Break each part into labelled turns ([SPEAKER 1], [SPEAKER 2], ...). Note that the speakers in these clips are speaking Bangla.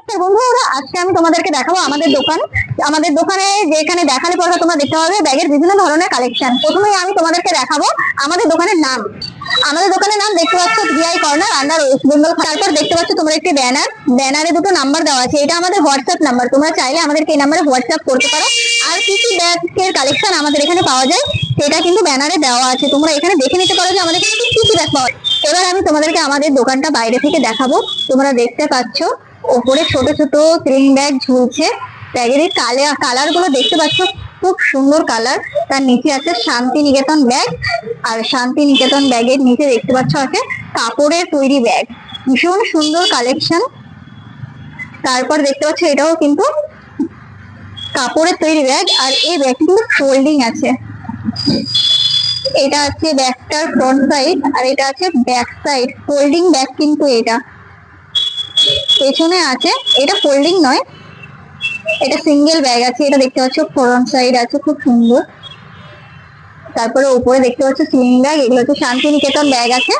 [SPEAKER 1] বন্ধুরা, আজকে আমি তোমাদেরকে দেখাবো আমাদের দোকান। আমাদের দোকানে যেখানে দেখালে পরে তোমরা দেখতে পাবে ব্যাগের বিভিন্ন ধরনের কালেকশন। প্রথমেই আমি তোমাদেরকে দেখাবো আমাদের দোকানের নাম। আমাদের দোকানের নাম দেখতে পাচ্ছ VI corner under West Bengal. তারপর দেখতে পাচ্ছ তোমরা একটি ব্যানার, ব্যানারে দুটো নাম্বার দেওয়া আছে। এটা আমাদের হোয়াটসঅ্যাপ নাম্বার, তোমরা চাইলে আমাদেরকে এই নাম্বারে হোয়াটসঅ্যাপ করতে পারো। আর কি কি ব্যাগের কালেকশন আমাদের এখানে পাওয়া যায় সেটা কিন্তু ব্যানারে দেওয়া আছে, তোমরা এখানে দেখে নিতে পারো যে আমাদের এখানে কি কি ব্যাগ পাওয়া যায়। এবার আমি তোমাদেরকে আমাদের দোকানটা বাইরে থেকে দেখাবো। তোমরা দেখতে পাচ্ছ ওপরে ছোট ছোট স্লিং ব্যাগ ঝুলছে। ব্যাগের এই কালার গুলো দেখতে পাচ্ছ, খুব সুন্দর কালার। তার নিচে আছে শান্তিনিকেতন ব্যাগ, আর শান্তিনিকেতন ব্যাগের নিচে দেখতে পাচ্ছ আছে কাপড়ের তৈরি ব্যাগ, ভীষণ সুন্দর কালেকশন। তারপর দেখতে পাচ্ছ এটাও কিন্তু কাপড়ের তৈরি ব্যাগ, আর এই ব্যাগ কিন্তু ফোল্ডিং আছে। এটা আছে ব্যাগটার ফ্রন্ট সাইড, আর এটা আছে ব্যাক সাইড ফোল্ডিং ব্যাগ। কিন্তু এটা পেছনে আছে, এটা ফোল্ডিং নয়, এটা সিঙ্গেল ব্যাগ আছে। এটা দেখতে পাচ্ছ ফ্রন্ট সাইড আছে, খুব সুন্দর। তারপরে উপরে দেখতে পাচ্ছ স্লিং ব্যাগ, এগুলো হচ্ছে শান্তিনিকেতন ব্যাগ আছে।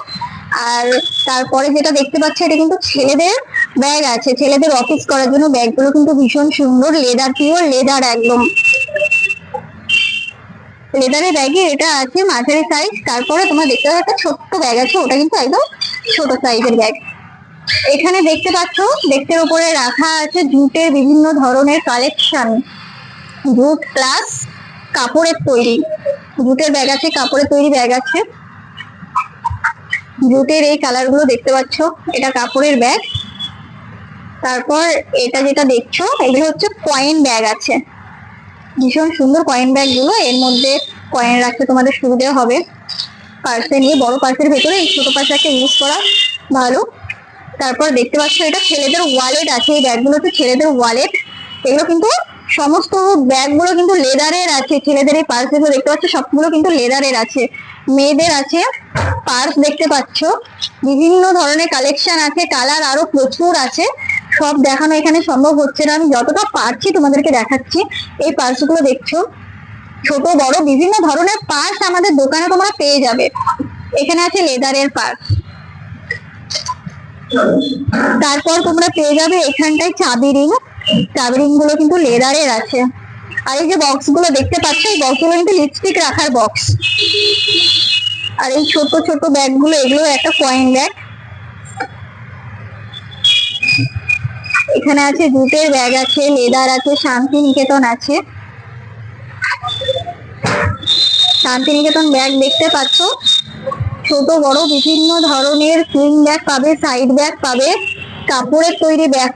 [SPEAKER 1] আর তারপরে যেটা দেখতে পাচ্ছ এটা কিন্তু ছেলেদের ব্যাগ আছে, ছেলেদের অফিস করার জন্য। ব্যাগগুলো কিন্তু ভীষণ সুন্দর, লেদার, পিওর লেদার একদম। লেদারের ব্যাগে এটা আছে মাঝারি সাইজ। তারপরে তোমরা দেখতে পাচ্ছ একটা ছোট্ট ব্যাগ আছে, ওটা কিন্তু একদম ছোট সাইজের ব্যাগ। এখানে দেখতে পাচ্ছ ডেস্কের উপরে রাখা আছে জুটের বিভিন্ন ধরনের কালেকশন। জুট প্লাস কাপড়ের তৈরি, জুটের ব্যাগ আছে, কাপড়ের তৈরি ব্যাগ আছে। জুটের এই কালার গুলো দেখতে পাচ্ছ, এটা কাপড়ের ব্যাগ। তারপর এটা যেটা দেখছো এগুলো হচ্ছে কয়েন ব্যাগ আছে, ভীষণ সুন্দর কয়েন ব্যাগ গুলো। এর মধ্যে কয়েন রাখতে তোমাদের সুবিধা হবে, পার্সে নিয়ে বড় পার্সের ভেতরে এই ছোট পার্সে ইউজ করা ভালো। তারপর দেখতে পাচ্ছ এটা ছেলেদের ওয়ালেট আছে, এই ব্যাগগুলো হচ্ছে ছেলেদের ওয়ালেট। এগুলো কিন্তু সমস্ত ব্যাগগুলো কিন্তু লেদারের আছে। ছেলেদের এই পার্স গুলো দেখতে পাচ্ছ সবগুলো কিন্তু লেদারের আছে। মেয়েদের আছে পার্স দেখতে পাচ্ছ, বিভিন্ন ধরনের কালেকশন আছে, কালার আরো প্রচুর আছে। সব দেখানো এখানে সম্ভব হচ্ছে না, আমি যতটা পারছি তোমাদেরকে দেখাচ্ছি। এই পার্স গুলো দেখছো, ছোট বড় বিভিন্ন ধরনের পার্স আমাদের দোকানে তোমরা পেয়ে যাবে। এখানে আছে লেদারের পার্স। তারপর তোমরা পেয়ে যাবে এখানটায় চাবি রিং, চাবি রিং গুলো কিন্তু লেদারের আছে। আর এই যে বক্স গুলো দেখতে পাচ্ছ, এই বক্স গুলো কিন্তু লিপস্টিক রাখার বক্স। আর এই ছোট ছোট ব্যাগ গুলো, এগুলো একটা কয়েন ব্যাগ। এখানে আছে জুটের ব্যাগ আছে, লেদার আছে, শান্তিনিকেতন আছে। শান্তিনিকেতন ব্যাগ দেখতে পাচ্ছ, ছোট বড় বিভিন্ন ধরনের স্লিং ব্যাগ পাবে, সাইড ব্যাগ পাবে, কাপড়ের তৈরি ব্যাগ